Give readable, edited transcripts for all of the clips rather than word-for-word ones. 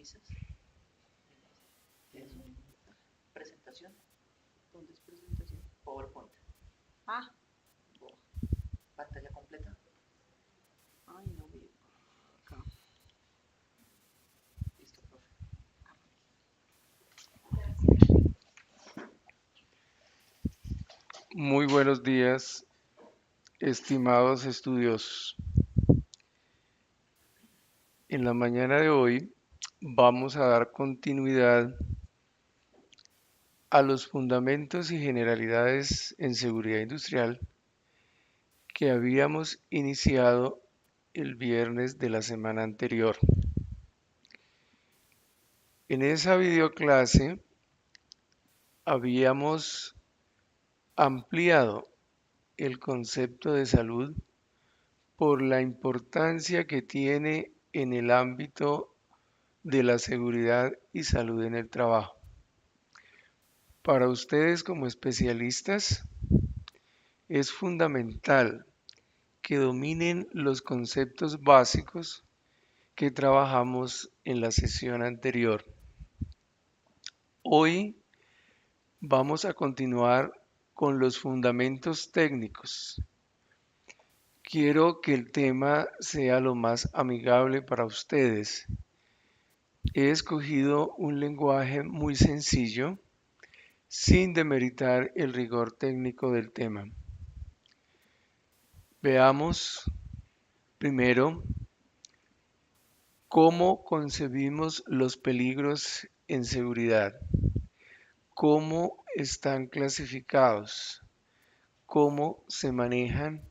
Minimizas. Eso. Presentación. ¿Dónde es presentación? PowerPoint. Ah, Pantalla completa. ay, no veo. Acá. Listo, profe. Muy buenos días, estimados estudiosos. En la mañana de hoy vamos a dar continuidad a los fundamentos y generalidades en seguridad industrial que habíamos iniciado el viernes de la semana anterior. En esa videoclase habíamos ampliado el concepto de salud por la importancia que tiene en el ámbito de la seguridad y salud en el trabajo. Para ustedes como especialistas es fundamental que dominen los conceptos básicos que trabajamos en la sesión anterior. Hoy vamos a continuar con los fundamentos técnicos. Quiero que el tema sea lo más amigable para ustedes. He escogido un lenguaje muy sencillo, sin demeritar el rigor técnico del tema. Veamos primero cómo concebimos los peligros en seguridad, cómo están clasificados, cómo se manejan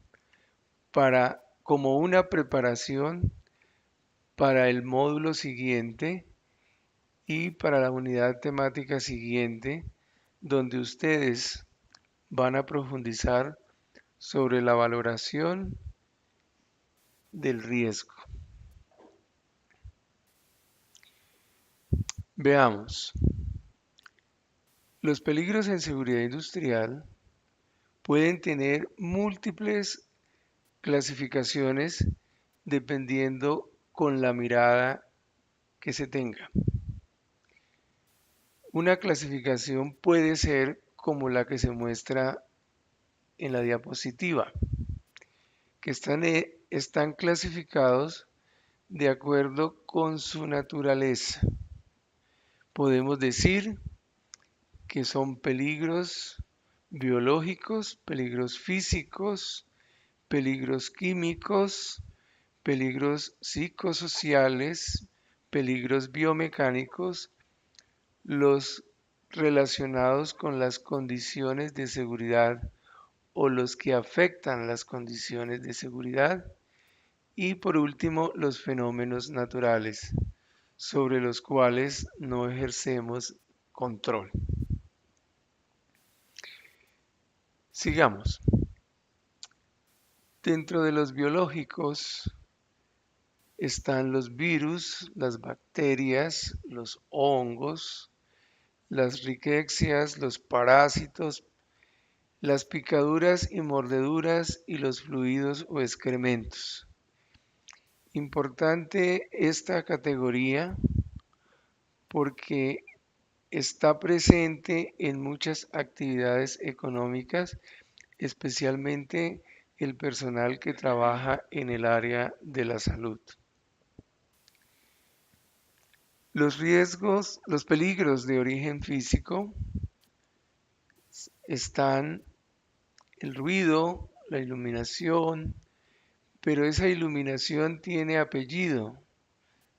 como una preparación para el módulo siguiente y para la unidad temática siguiente, donde ustedes van a profundizar sobre la valoración del riesgo. Veamos. Los peligros en seguridad industrial pueden tener múltiples clasificaciones dependiendo con la mirada que se tenga. Una clasificación puede ser como la que se muestra en la diapositiva, que están clasificados de acuerdo con su naturaleza. Podemos decir que son peligros biológicos, peligros físicos, peligros químicos, peligros psicosociales, peligros biomecánicos, los relacionados con las condiciones de seguridad o los que afectan las condiciones de seguridad y por último los fenómenos naturales sobre los cuales no ejercemos control. Sigamos. Dentro de los biológicos están los virus, las bacterias, los hongos, las riquecias, los parásitos, las picaduras y mordeduras y los fluidos o excrementos. Importante esta categoría porque está presente en muchas actividades económicas, especialmente el personal que trabaja en el área de la salud. Los riesgos, los peligros de origen físico están el ruido, la iluminación, pero esa iluminación tiene apellido,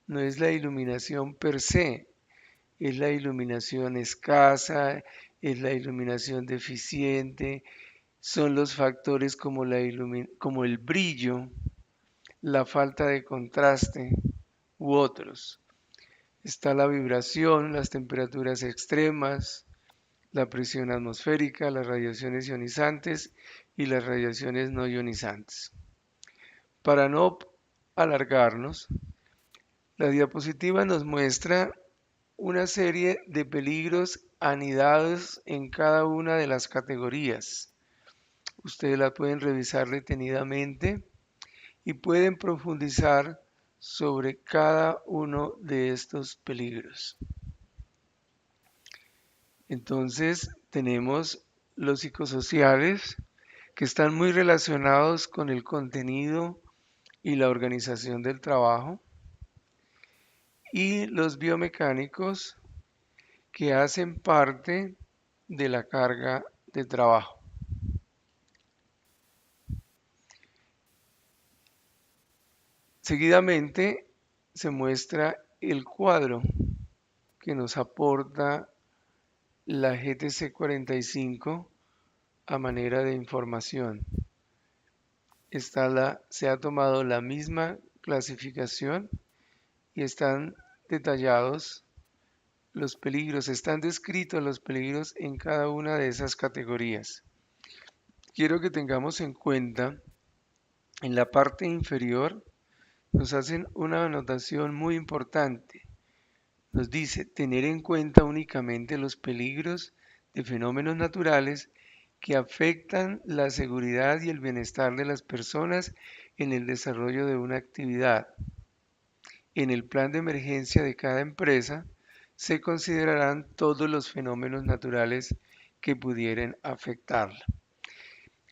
no es la iluminación per se, es la iluminación escasa, es la iluminación deficiente, son los factores como el brillo, la falta de contraste u otros. Está la vibración, las temperaturas extremas, la presión atmosférica, las radiaciones ionizantes y las radiaciones no ionizantes. Para no alargarnos, la diapositiva nos muestra una serie de peligros anidados en cada una de las categorías. Ustedes la pueden revisar detenidamente y pueden profundizar sobre cada uno de estos peligros. Entonces tenemos los psicosociales que están muy relacionados con el contenido y la organización del trabajo, y los biomecánicos que hacen parte de la carga de trabajo. Seguidamente se muestra el cuadro que nos aporta la GTC 45 a manera de información. Se ha tomado la misma clasificación y están detallados los peligros, están descritos los peligros en cada una de esas categorías. Quiero que tengamos en cuenta, en la parte inferior nos hacen una anotación muy importante. Nos dice tener en cuenta únicamente los peligros de fenómenos naturales que afectan la seguridad y el bienestar de las personas en el desarrollo de una actividad. En el plan de emergencia de cada empresa se considerarán todos los fenómenos naturales que pudieran afectarla.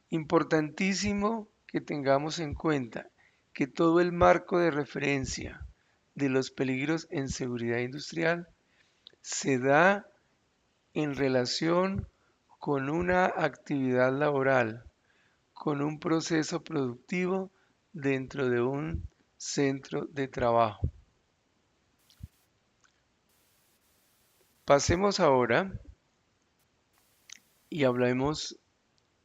Importantísimo que tengamos en cuenta que todo el marco de referencia de los peligros en seguridad industrial se da en relación con una actividad laboral, con un proceso productivo dentro de un centro de trabajo. Pasemos ahora y hablemos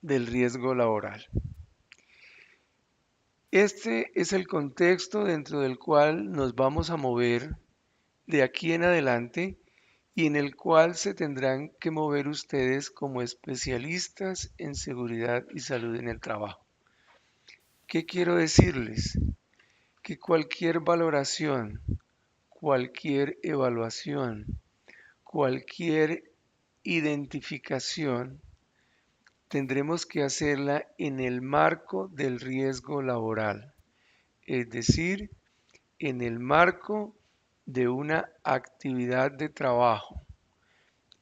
del riesgo laboral. Este es el contexto dentro del cual nos vamos a mover de aquí en adelante y en el cual se tendrán que mover ustedes como especialistas en seguridad y salud en el trabajo. ¿Qué quiero decirles? Que cualquier valoración, cualquier evaluación, cualquier identificación, tendremos que hacerla en el marco del riesgo laboral, es decir, en el marco de una actividad de trabajo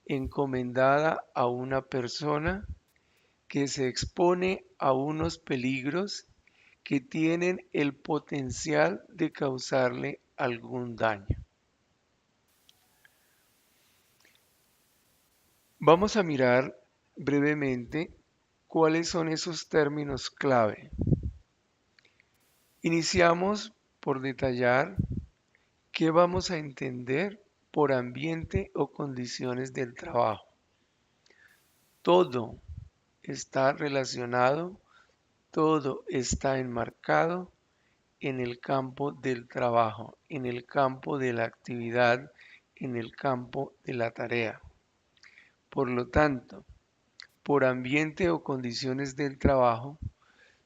encomendada a una persona que se expone a unos peligros que tienen el potencial de causarle algún daño. Vamos a mirar brevemente cuáles son esos términos clave. Iniciamos por detallar qué vamos a entender por ambiente o condiciones del trabajo. Todo está relacionado, todo está enmarcado en el campo del trabajo, en el campo de la actividad, en el campo de la tarea. Por lo tanto, por ambiente o condiciones del trabajo,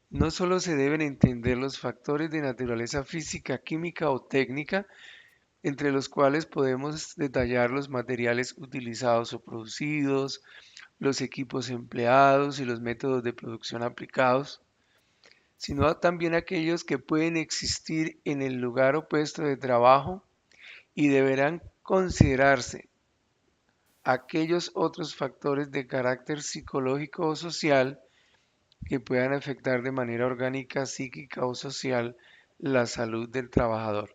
no solo se deben entender los factores de naturaleza física, química o técnica, entre los cuales podemos detallar los materiales utilizados o producidos, los equipos empleados y los métodos de producción aplicados, sino también aquellos que pueden existir en el lugar o puesto de trabajo y deberán considerarse aquellos otros factores de carácter psicológico o social que puedan afectar de manera orgánica, psíquica o social la salud del trabajador.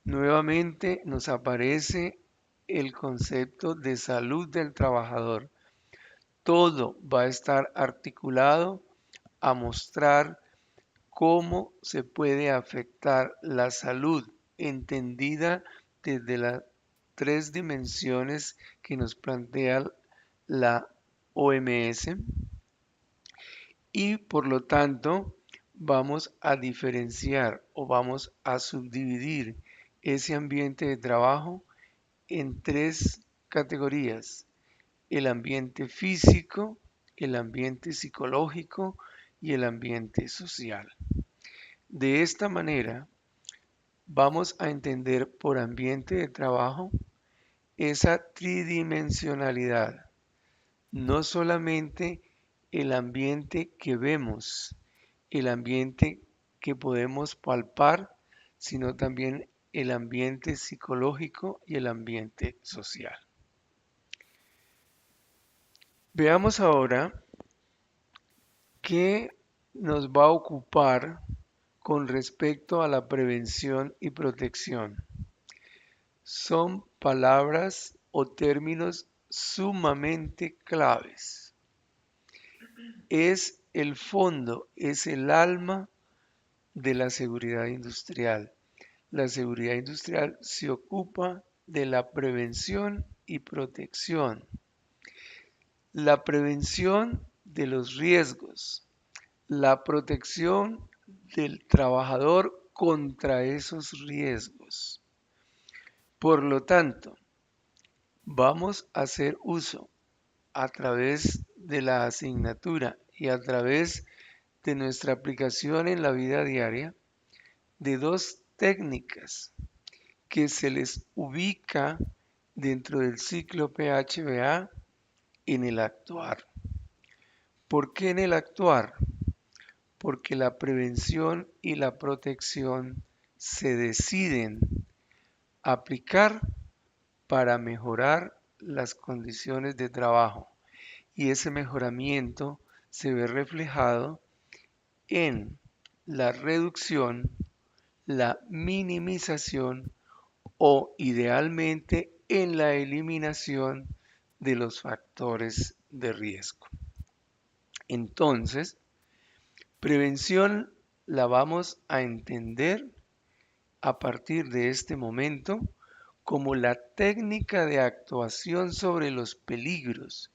Nuevamente nos aparece el concepto de salud del trabajador. Todo va a estar articulado a mostrar cómo se puede afectar la salud entendida desde las tres dimensiones que nos plantea la OMS, y por lo tanto vamos a diferenciar o vamos a subdividir ese ambiente de trabajo en tres categorías: el ambiente físico, el ambiente psicológico y el ambiente social. De esta manera vamos a entender por ambiente de trabajo esa tridimensionalidad, no solamente el ambiente que vemos, el ambiente que podemos palpar, sino también el ambiente psicológico y el ambiente social. Veamos ahora qué nos va a ocupar con respecto a la prevención y protección. Son palabras o términos sumamente claves. Es el fondo, es el alma de la seguridad industrial. La seguridad industrial se ocupa de la prevención y protección. La prevención de los riesgos, la protección del trabajador contra esos riesgos. Por lo tanto, vamos a hacer uso a través de la asignatura y a través de nuestra aplicación en la vida diaria de dos técnicas que se les ubica dentro del ciclo PHBA en el actuar. ¿Por qué en el actuar? Porque la prevención y la protección se deciden aplicar para mejorar las condiciones de trabajo y ese mejoramiento se ve reflejado en la reducción, la minimización o idealmente en la eliminación de los factores de riesgo. Entonces, prevención la vamos a entender a partir de este momento como la técnica de actuación sobre los peligros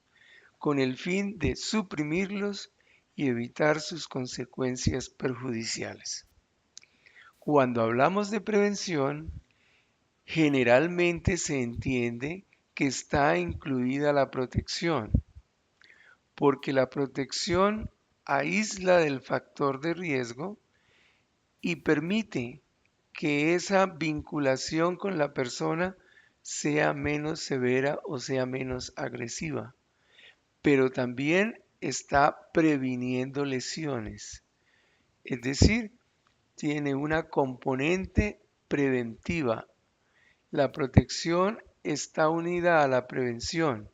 con el fin de suprimirlos y evitar sus consecuencias perjudiciales. Cuando hablamos de prevención, generalmente se entiende que está incluida la protección, porque la protección aísla del factor de riesgo y permite que esa vinculación con la persona sea menos severa o sea menos agresiva, pero también está previniendo lesiones, es decir, tiene una componente preventiva. La protección está unida a la prevención.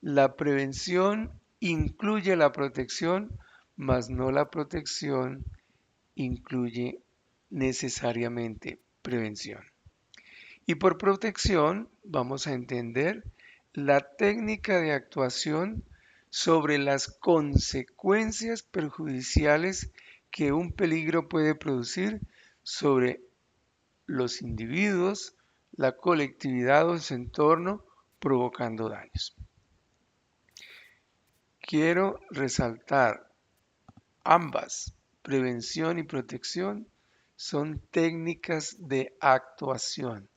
La prevención incluye la protección, mas no la protección incluye necesariamente prevención. Y por protección vamos a entender la técnica de actuación sobre las consecuencias perjudiciales que un peligro puede producir sobre los individuos, la colectividad o su entorno, provocando daños. Quiero resaltar ambas, prevención y protección, son técnicas de actuación.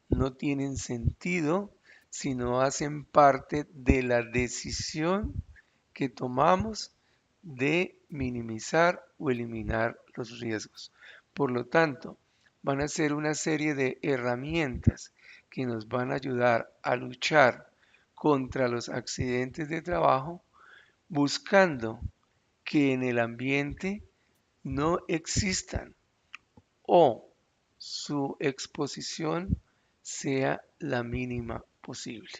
No tienen sentido si no hacen parte de la decisión que tomamos de minimizar o eliminar los riesgos. Por lo tanto, van a ser una serie de herramientas que nos van a ayudar a luchar contra los accidentes de trabajo, buscando que en el ambiente no existan o su exposición sea la mínima posible.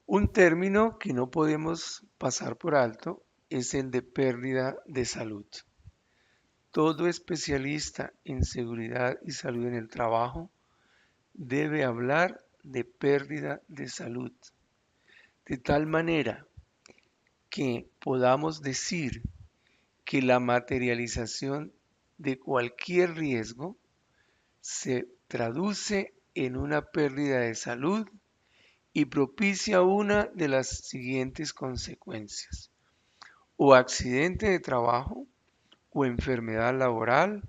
Un término que no podemos pasar por alto es el de pérdida de salud. Todo especialista en seguridad y salud en el trabajo debe hablar de pérdida de salud, de tal manera que podamos decir que la materialización de cualquier riesgo se traduce en una pérdida de salud y propicia una de las siguientes consecuencias: o accidente de trabajo, o enfermedad laboral,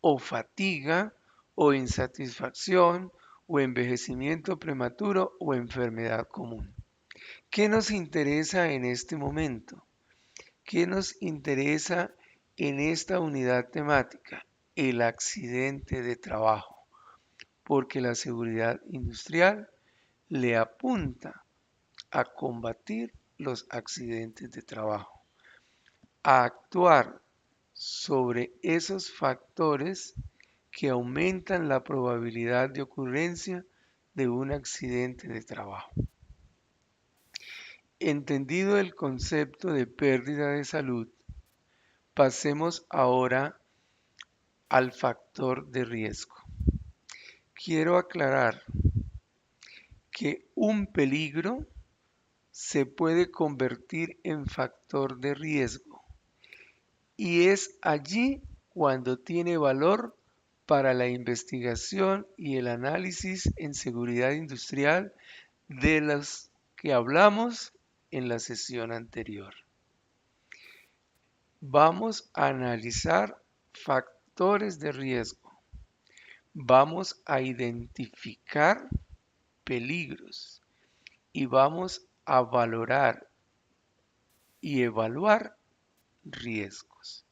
o fatiga, o insatisfacción, o envejecimiento prematuro, o enfermedad común. ¿Qué nos interesa en este momento? ¿Qué nos interesa en esta unidad temática? El accidente de trabajo, porque la seguridad industrial le apunta a combatir los accidentes de trabajo, a actuar sobre esos factores que aumentan la probabilidad de ocurrencia de un accidente de trabajo. Entendido el concepto de pérdida de salud, pasemos ahora al factor de riesgo. Quiero aclarar que un peligro se puede convertir en factor de riesgo y es allí cuando tiene valor para la investigación y el análisis en seguridad industrial de los que hablamos en la sesión anterior. Vamos a analizar factores de riesgo. Vamos a identificar peligros y vamos a valorar y evaluar riesgos.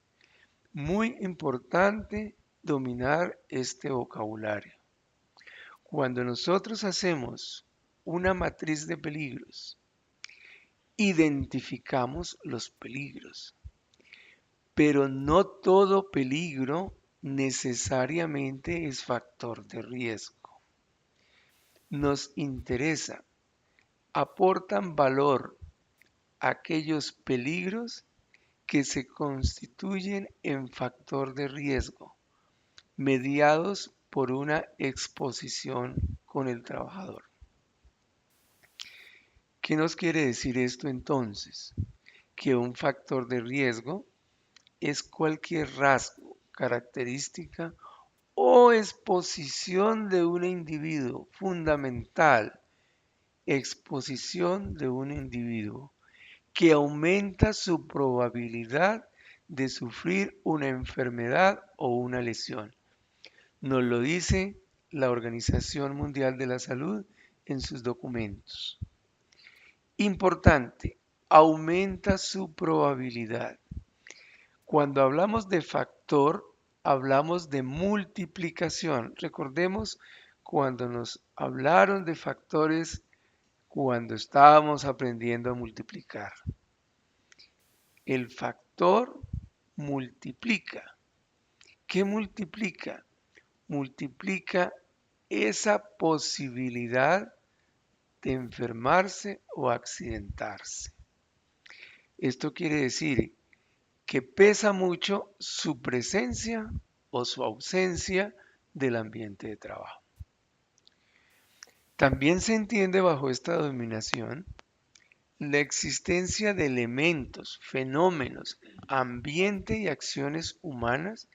Muy importante dominar este vocabulario. Cuando nosotros hacemos una matriz de peligros, identificamos los peligros, pero no todo peligro necesariamente es factor de riesgo. Nos interesa, aportan valor aquellos peligros que se constituyen en factor de riesgo, mediados por una exposición con el trabajador. ¿Qué nos quiere decir esto entonces? Que un factor de riesgo es cualquier rasgo, característica o exposición de un individuo fundamental, exposición de un individuo que aumenta su probabilidad de sufrir una enfermedad o una lesión. Nos lo dice la Organización Mundial de la Salud en sus documentos. Importante, aumenta su probabilidad. Cuando hablamos de factor, hablamos de multiplicación. Recordemos cuando nos hablaron de factores cuando estábamos aprendiendo a multiplicar. El factor multiplica. ¿Qué multiplica? Multiplica esa posibilidad de enfermarse o accidentarse. Esto quiere decir que pesa mucho su presencia o su ausencia del ambiente de trabajo. También se entiende bajo esta denominación la existencia de elementos, fenómenos, ambiente y acciones humanas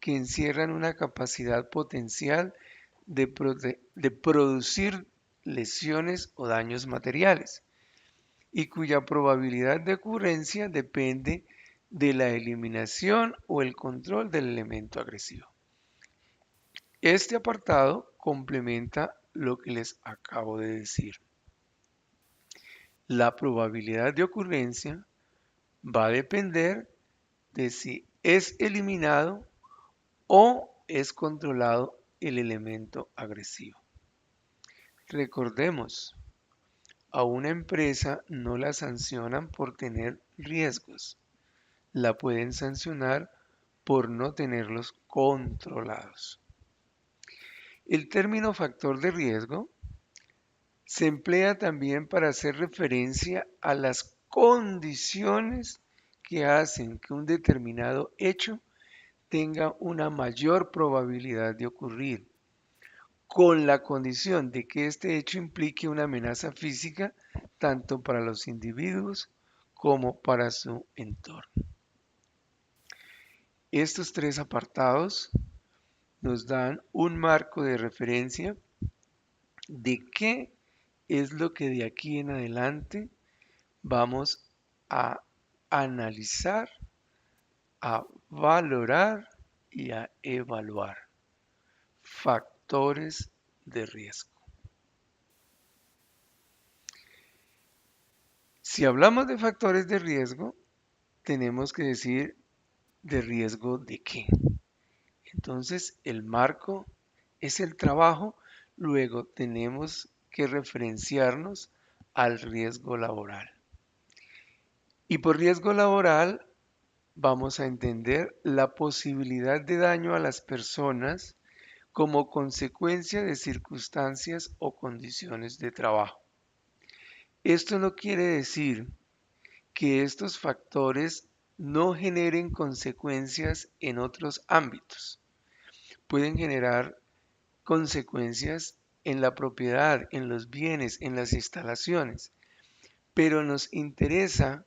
que encierran una capacidad potencial de producir lesiones o daños materiales y cuya probabilidad de ocurrencia depende de la eliminación o el control del elemento agresivo. Este apartado complementa lo que les acabo de decir. La probabilidad de ocurrencia va a depender de si es eliminado o es controlado el elemento agresivo. Recordemos, a una empresa no la sancionan por tener riesgos, la pueden sancionar por no tenerlos controlados. El término factor de riesgo se emplea también para hacer referencia a las condiciones que hacen que un determinado hecho tenga una mayor probabilidad de ocurrir, con la condición de que este hecho implique una amenaza física tanto para los individuos como para su entorno. Estos tres apartados nos dan un marco de referencia de qué es lo que de aquí en adelante vamos a analizar, a valorar y a evaluar. Factores de riesgo. Si hablamos de factores de riesgo, tenemos que decir de riesgo de qué. Entonces, el marco es el trabajo, luego tenemos que referenciarnos al riesgo laboral. Y por riesgo laboral vamos a entender la posibilidad de daño a las personas como consecuencia de circunstancias o condiciones de trabajo. Esto no quiere decir que estos factores no generen consecuencias en otros ámbitos. Pueden generar consecuencias en la propiedad, en los bienes, en las instalaciones, pero nos interesa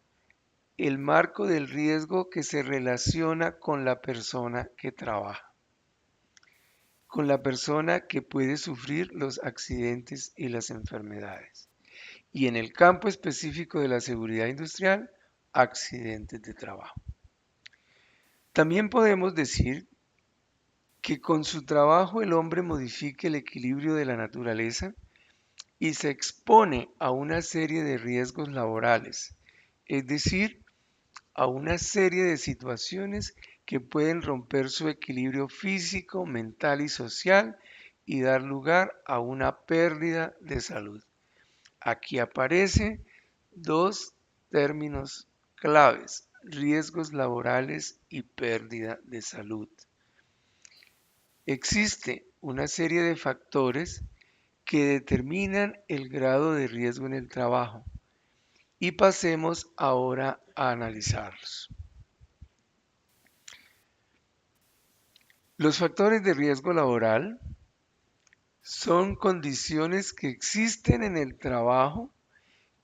el marco del riesgo que se relaciona con la persona que trabaja, con la persona que puede sufrir los accidentes y las enfermedades. Y en el campo específico de la seguridad industrial, accidentes de trabajo. También podemos decir que con su trabajo el hombre modifica el equilibrio de la naturaleza y se expone a una serie de riesgos laborales, es decir, a una serie de situaciones que pueden romper su equilibrio físico, mental y social y dar lugar a una pérdida de salud. Aquí aparecen dos términos claves: riesgos laborales y pérdida de salud. Existe una serie de factores que determinan el grado de riesgo en el trabajo y pasemos ahora a analizarlos. Los factores de riesgo laboral son condiciones que existen en el trabajo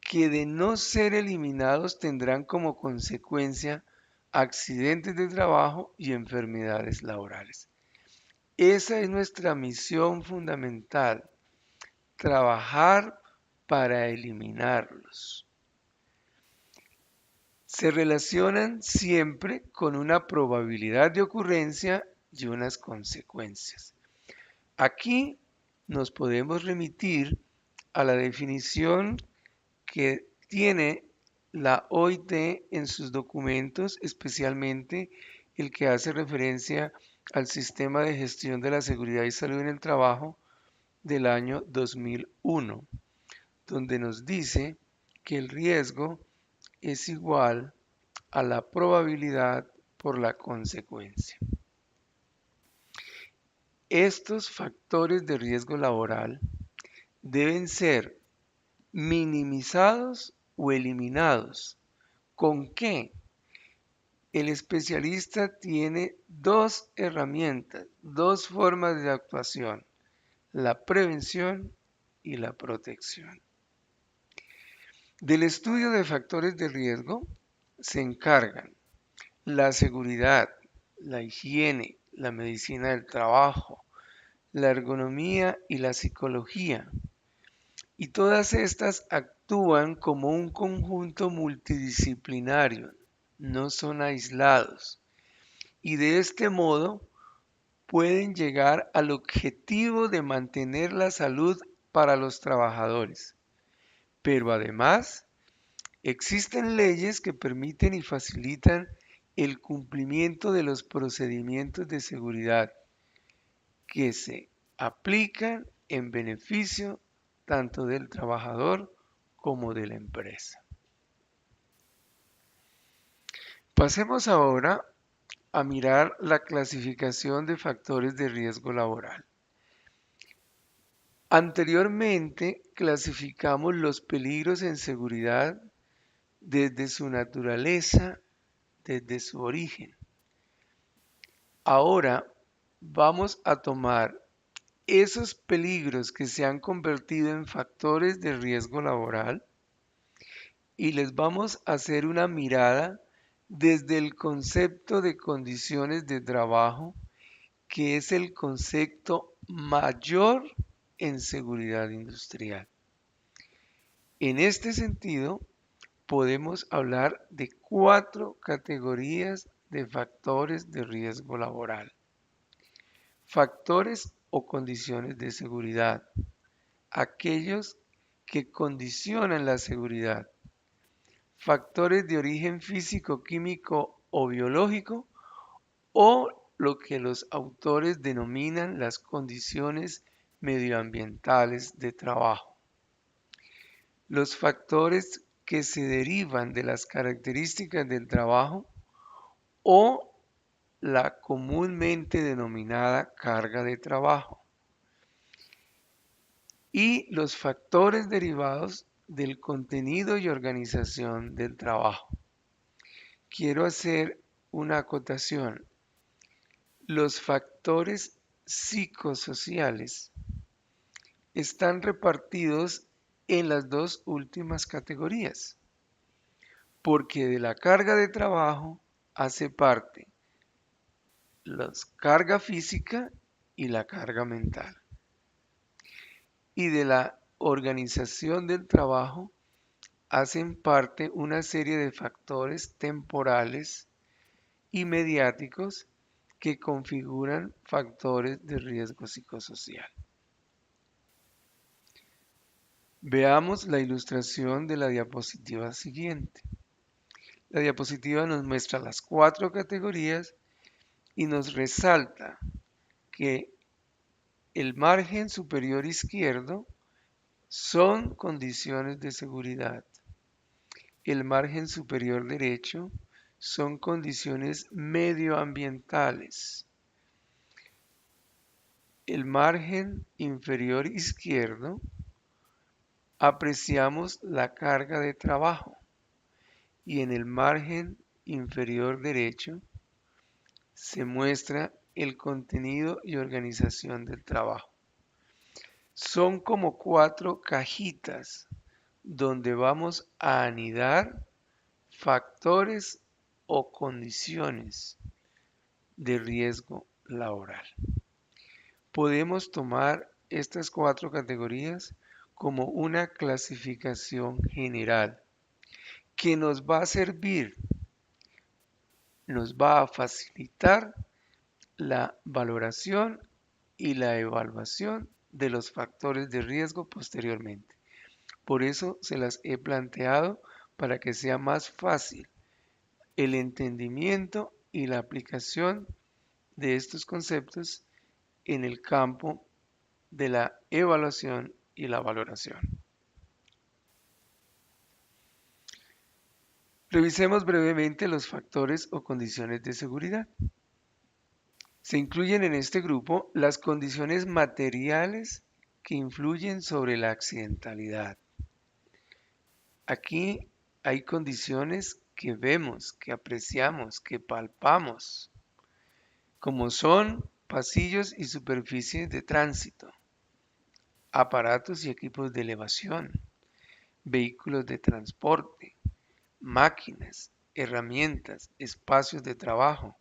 que, de no ser eliminados, tendrán como consecuencia accidentes de trabajo y enfermedades laborales. Esa es nuestra misión fundamental: trabajar para eliminarlos. Se relacionan siempre con una probabilidad de ocurrencia y unas consecuencias. Aquí nos podemos remitir a la definición que tiene la OIT en sus documentos, especialmente el que hace referencia al Sistema de Gestión de la Seguridad y Salud en el Trabajo del año 2001, donde nos dice que el riesgo es igual a la probabilidad por la consecuencia. Estos factores de riesgo laboral deben ser minimizados o eliminados. ¿Con qué? El especialista tiene dos herramientas, dos formas de actuación: la prevención y la protección. Del estudio de factores de riesgo se encargan la seguridad, la higiene, la medicina del trabajo, la ergonomía y la psicología. Y todas estas actúan como un conjunto multidisciplinario, no son aislados. Y de este modo pueden llegar al objetivo de mantener la salud para los trabajadores. Pero además, existen leyes que permiten y facilitan el cumplimiento de los procedimientos de seguridad que se aplican en beneficio tanto del trabajador como de la empresa. Pasemos ahora a mirar la clasificación de factores de riesgo laboral. Anteriormente clasificamos los peligros en seguridad desde su naturaleza, desde su origen. Ahora vamos a tomar esos peligros que se han convertido en factores de riesgo laboral y les vamos a hacer una mirada desde el concepto de condiciones de trabajo, que es el concepto mayor en seguridad industrial. En este sentido, podemos hablar de 4 categorías de factores de riesgo laboral. Factores o condiciones de seguridad: aquellos que condicionan la seguridad. Factores de origen físico, químico o biológico, o lo que los autores denominan las condiciones medioambientales de trabajo. Los factores que se derivan de las características del trabajo o la comúnmente denominada carga de trabajo, y los factores derivados del contenido y organización del trabajo. Quiero hacer una acotación. Los factores psicosociales están repartidos en las dos últimas categorías, porque de la carga de trabajo hace parte la carga física y la carga mental. Y de la organización del trabajo hacen parte una serie de factores temporales y mediáticos que configuran factores de riesgo psicosocial. Veamos la ilustración de la diapositiva siguiente. La diapositiva nos muestra las 4 categorías y nos resalta que el margen superior izquierdo son condiciones de seguridad. El margen superior derecho son condiciones medioambientales. El margen inferior izquierdo apreciamos la carga de trabajo y en el margen inferior derecho se muestra el contenido y organización del trabajo. Son como 4 cajitas donde vamos a anidar factores o condiciones de riesgo laboral. Podemos tomar estas 4 categorías como una clasificación general que nos va a servir, nos va a facilitar la valoración y la evaluación de los factores de riesgo posteriormente. Por eso se las he planteado para que sea más fácil el entendimiento y la aplicación de estos conceptos en el campo de la evaluación y la valoración. Revisemos brevemente los factores o condiciones de seguridad. Se incluyen en este grupo las condiciones materiales que influyen sobre la accidentalidad. Aquí hay condiciones que vemos, que apreciamos, que palpamos, como son pasillos y superficies de tránsito, aparatos y equipos de elevación, vehículos de transporte, máquinas, herramientas, espacios de trabajo,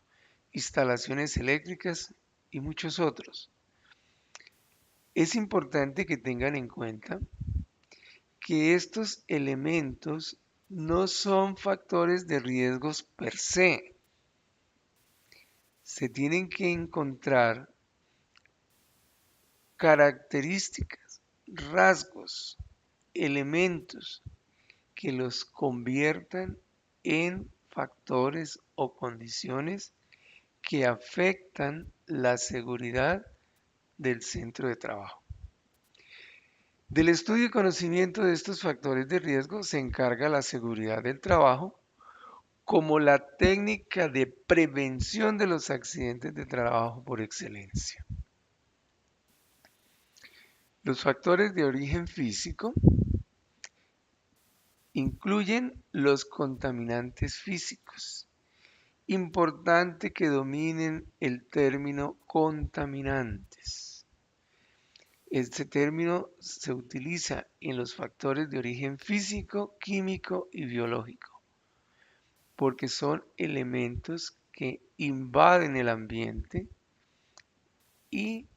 instalaciones eléctricas y muchos otros. Es importante que tengan en cuenta que estos elementos no son factores de riesgos per se. Se tienen que encontrar características, rasgos, elementos que los conviertan en factores o condiciones que afectan la seguridad del centro de trabajo. Del estudio y conocimiento de estos factores de riesgo se encarga la seguridad del trabajo como la técnica de prevención de los accidentes de trabajo por excelencia. Los factores de origen físico incluyen los contaminantes físicos. Importante que dominen el término contaminantes. Este término se utiliza en los factores de origen físico, químico y biológico, porque son elementos que invaden el ambiente y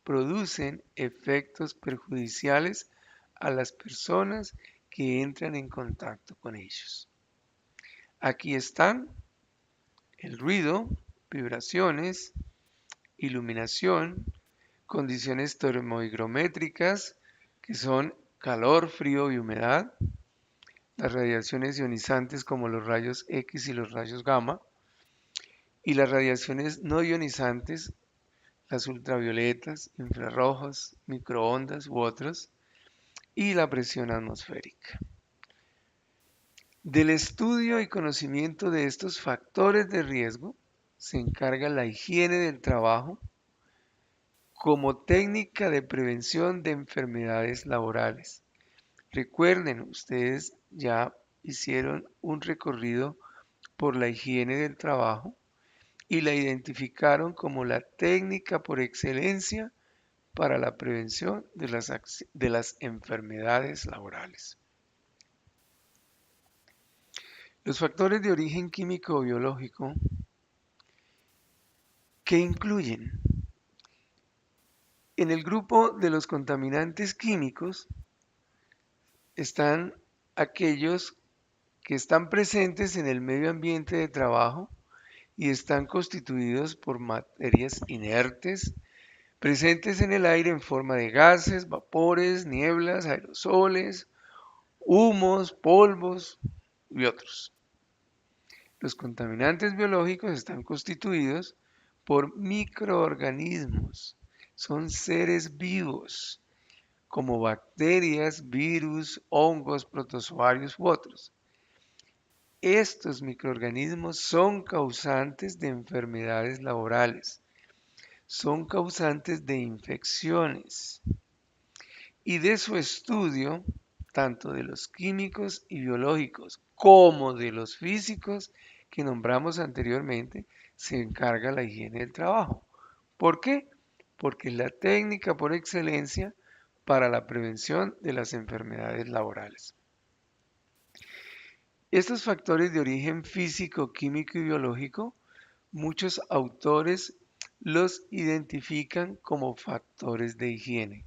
producen efectos perjudiciales a las personas que entran en contacto con ellos. Aquí están el ruido, vibraciones, iluminación, condiciones termohigrométricas, que son calor, frío y humedad, las radiaciones ionizantes como los rayos X y los rayos gamma, y las radiaciones no ionizantes, las ultravioletas, infrarrojos, microondas u otros, y la presión atmosférica. Del estudio y conocimiento de estos factores de riesgo se encarga la higiene del trabajo como técnica de prevención de enfermedades laborales. Recuerden, ustedes ya hicieron un recorrido por la higiene del trabajo y la identificaron como la técnica por excelencia para la prevención de las enfermedades laborales. Los factores de origen químico o biológico, ¿qué incluyen? En el grupo de los contaminantes químicos están aquellos que están presentes en el medio ambiente de trabajo y están constituidos por materias inertes, presentes en el aire en forma de gases, vapores, nieblas, aerosoles, humos, polvos y otros. Los contaminantes biológicos están constituidos por microorganismos, son seres vivos, como bacterias, virus, hongos, protozoarios u otros. Estos microorganismos son causantes de enfermedades laborales, son causantes de infecciones y de su estudio, tanto de los químicos y biológicos como de los físicos que nombramos anteriormente, se encarga la higiene del trabajo. ¿Por qué? Porque es la técnica por excelencia para la prevención de las enfermedades laborales. Estos factores de origen físico, químico y biológico, muchos autores los identifican como factores de higiene,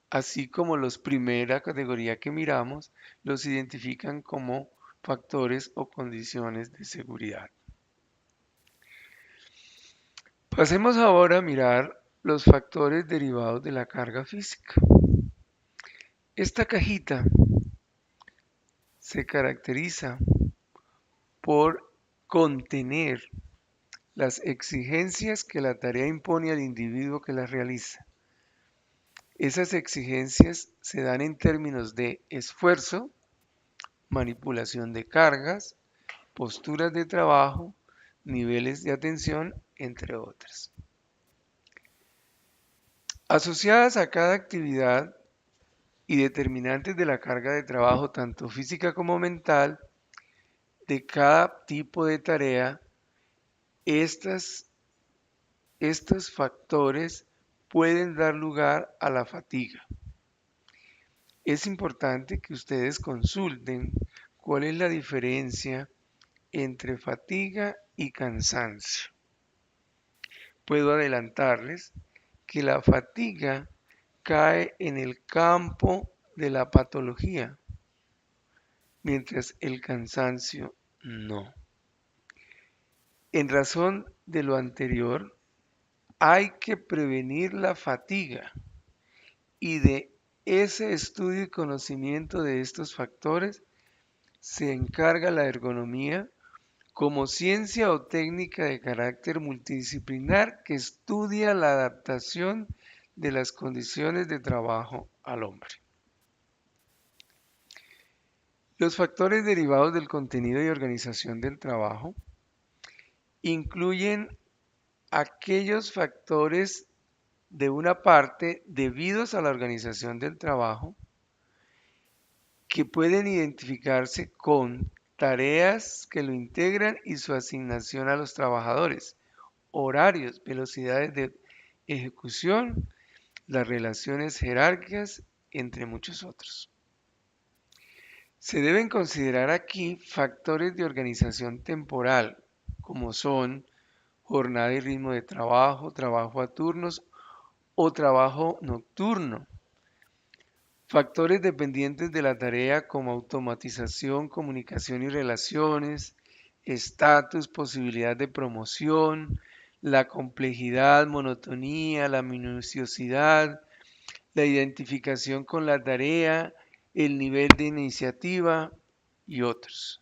así como los primera categoría que miramos los identifican como factores o condiciones de seguridad. Pasemos ahora a mirar los factores derivados de la carga física. Esta cajita se caracteriza por contener las exigencias que la tarea impone al individuo que la realiza. Esas exigencias se dan en términos de esfuerzo, manipulación de cargas, posturas de trabajo, niveles de atención, entre otras. Asociadas a cada actividad y determinantes de la carga de trabajo, tanto física como mental, de cada tipo de tarea, estos factores pueden dar lugar a la fatiga. Es importante que ustedes consulten cuál es la diferencia entre fatiga y cansancio. Puedo adelantarles que la fatiga cae en el campo de la patología, mientras el cansancio no. En razón de lo anterior, hay que prevenir la fatiga y de ese estudio y conocimiento de estos factores se encarga la ergonomía como ciencia o técnica de carácter multidisciplinar que estudia la adaptación de las condiciones de trabajo al hombre. Los factores derivados del contenido y organización del trabajo incluyen aquellos factores de una parte debidos a la organización del trabajo que pueden identificarse con tareas que lo integran y su asignación a los trabajadores, horarios, velocidades de ejecución, las relaciones jerárquicas, entre muchos otros. Se deben considerar aquí factores de organización temporal, como son jornada y ritmo de trabajo, trabajo a turnos o trabajo nocturno. Factores dependientes de la tarea como automatización, comunicación y relaciones, estatus, posibilidad de promoción, la complejidad, monotonía, la minuciosidad, la identificación con la tarea, el nivel de iniciativa y otros.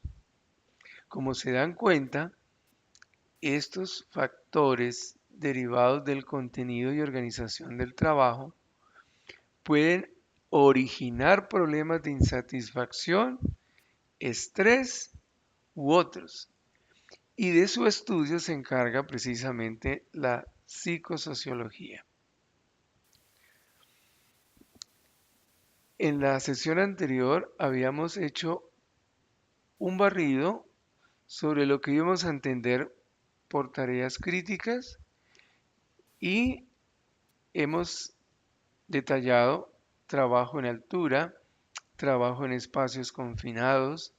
Como se dan cuenta, estos factores derivados del contenido y organización del trabajo pueden originar problemas de insatisfacción estrés u otros. Y de su estudio se encarga precisamente la psicosociología. En la sesión anterior habíamos hecho un barrido sobre lo que íbamos a entender por tareas críticas y hemos detallado trabajo en altura, trabajo en espacios confinados,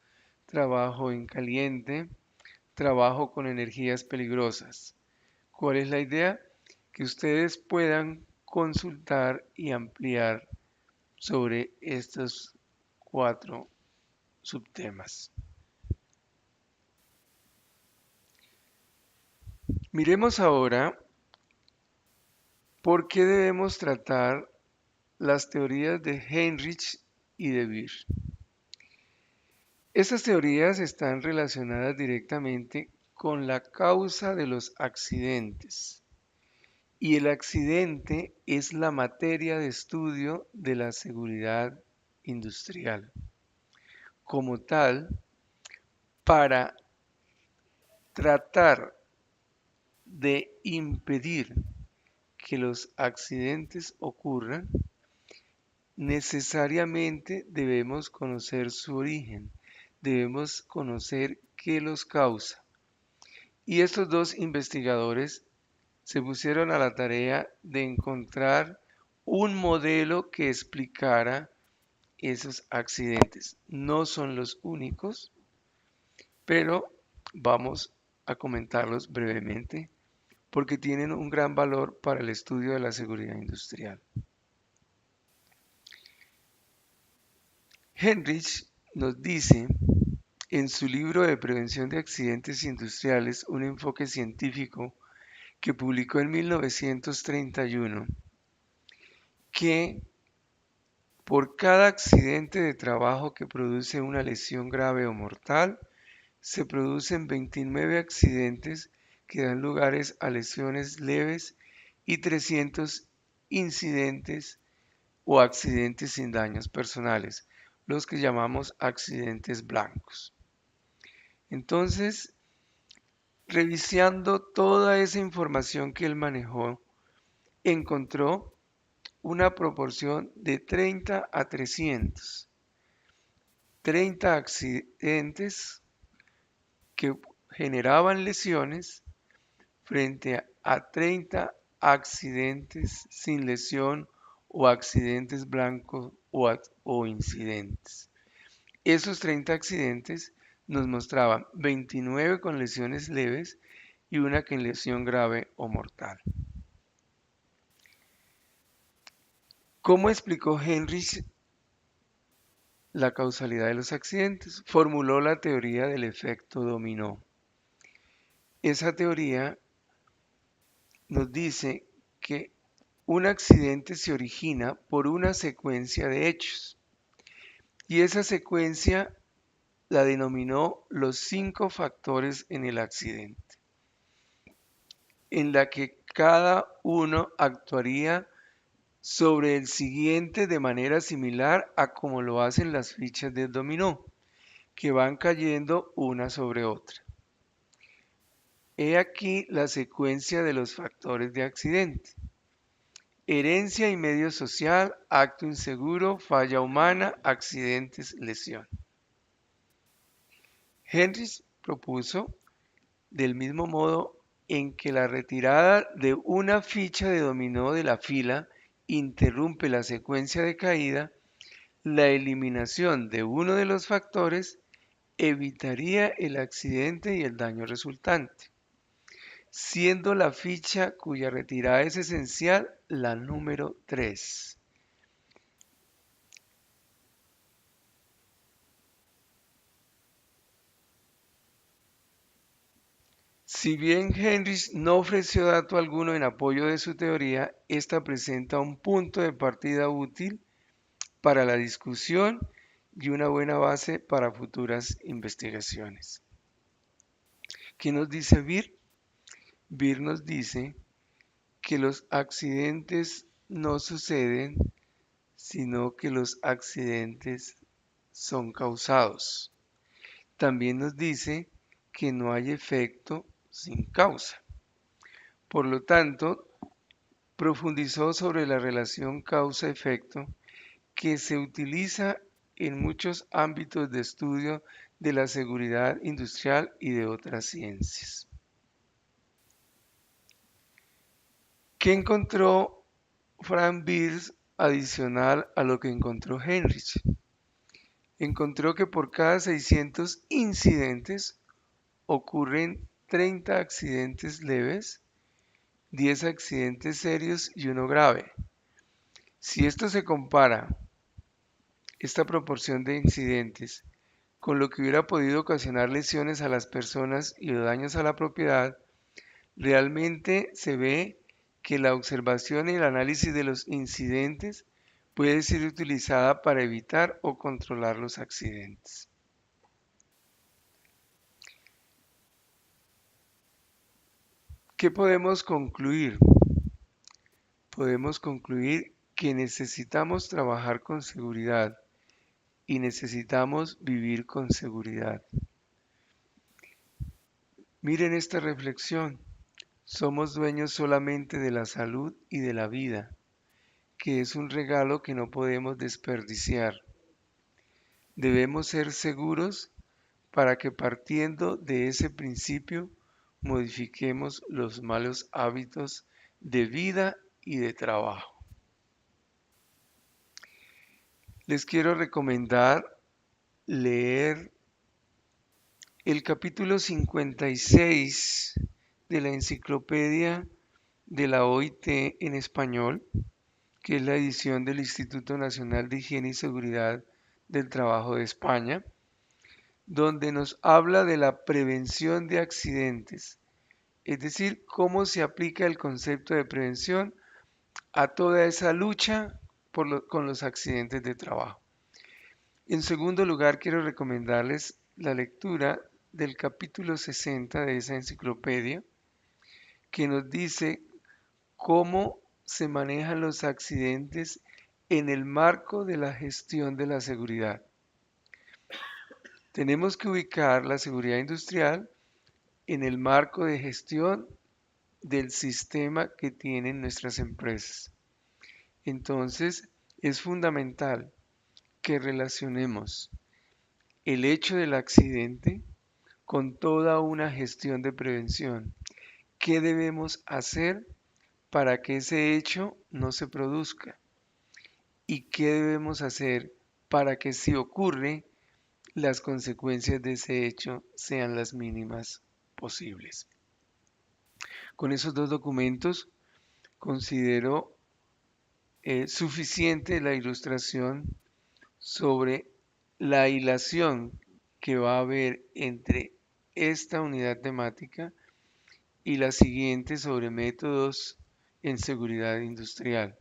trabajo en caliente, trabajo con energías peligrosas. ¿Cuál es la idea? Que ustedes puedan consultar y ampliar sobre estos 4 subtemas. Miremos ahora por qué debemos tratar las teorías de Heinrich y de Beer. Estas teorías están relacionadas directamente con la causa de los accidentes. Y el accidente es la materia de estudio de la seguridad industrial. Como tal, para tratar de impedir que los accidentes ocurran, necesariamente debemos conocer su origen, debemos conocer qué los causa. Y estos dos investigadores se pusieron a la tarea de encontrar un modelo que explicara esos accidentes. No son los únicos, pero vamos a comentarlos brevemente porque tienen un gran valor para el estudio de la seguridad industrial. Heinrich nos dice en su libro de Prevención de Accidentes Industriales, un enfoque científico que publicó en 1931, que por cada accidente de trabajo que produce una lesión grave o mortal, se producen 29 accidentes que dan lugares a lesiones leves y 300 incidentes o accidentes sin daños personales, los que llamamos accidentes blancos. Entonces, revisando toda esa información que él manejó, encontró una proporción de 30 a 300. 30 accidentes que generaban lesiones frente a 30 accidentes sin lesión o accidentes blancos o incidentes. Esos 30 accidentes nos mostraban 29 con lesiones leves y una con lesión grave o mortal. ¿Cómo explicó Heinrich la causalidad de los accidentes? Formuló la teoría del efecto dominó. Esa teoría nos dice que un accidente se origina por una secuencia de hechos y esa secuencia la denominó los 5 factores en el accidente, en la que cada uno actuaría sobre el siguiente de manera similar a como lo hacen las fichas de dominó, que van cayendo una sobre otra. He aquí la secuencia de los factores de accidente. Herencia y medio social, acto inseguro, falla humana, accidentes, lesión. Heinrich propuso, del mismo modo en que la retirada de una ficha de dominó de la fila interrumpe la secuencia de caída, la eliminación de uno de los factores evitaría el accidente y el daño resultante, siendo la ficha cuya retirada es esencial la número 3. Si bien Heinrich no ofreció dato alguno en apoyo de su teoría, esta presenta un punto de partida útil para la discusión y una buena base para futuras investigaciones. ¿Qué nos dice Beer? Beer nos dice que los accidentes no suceden, sino que los accidentes son causados. también nos dice que no hay efecto sin causa. Por lo tanto, profundizó sobre la relación causa-efecto que se utiliza en muchos ámbitos de estudio de la seguridad industrial y de otras ciencias. ¿Qué encontró Frank Beers adicional a lo que encontró Heinrich? Encontró que por cada 600 incidentes ocurren 30 accidentes leves, 10 accidentes serios y uno grave. Si esto se compara, esta proporción de incidentes, con lo que hubiera podido ocasionar lesiones a las personas y daños a la propiedad, realmente se ve que la observación y el análisis de los incidentes puede ser utilizada para evitar o controlar los accidentes. ¿Qué podemos concluir? Podemos concluir que necesitamos trabajar con seguridad y necesitamos vivir con seguridad. Miren esta reflexión. Somos dueños solamente de la salud y de la vida, que es un regalo que no podemos desperdiciar. Debemos ser seguros para que partiendo de ese principio modifiquemos los malos hábitos de vida y de trabajo. Les quiero recomendar leer el capítulo 56 de la enciclopedia de la OIT en español, que es la edición del Instituto Nacional de Higiene y Seguridad del Trabajo de España, donde nos habla de la prevención de accidentes, es decir, cómo se aplica el concepto de prevención a toda esa lucha con los accidentes de trabajo. En segundo lugar, quiero recomendarles la lectura del capítulo 60 de esa enciclopedia, que nos dice cómo se manejan los accidentes en el marco de la gestión de la seguridad. Tenemos que ubicar la seguridad industrial en el marco de gestión del sistema que tienen nuestras empresas. Entonces, es fundamental que relacionemos el hecho del accidente con toda una gestión de prevención. ¿Qué debemos hacer para que ese hecho no se produzca? ¿Y qué debemos hacer para que si ocurre, las consecuencias de ese hecho sean las mínimas posibles? Con esos dos documentos considero suficiente la ilustración sobre la hilación que va a haber entre esta unidad temática y la siguiente sobre métodos en seguridad industrial,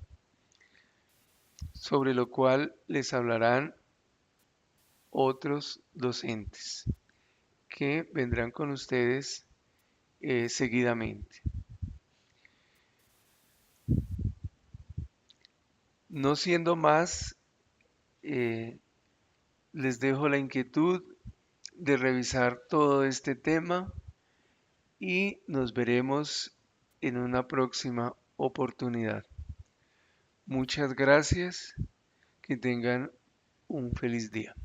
sobre lo cual les hablarán otros docentes que vendrán con ustedes seguidamente. No siendo más, les dejo la inquietud de revisar todo este tema y nos veremos en una próxima oportunidad. Muchas gracias, que tengan un feliz día.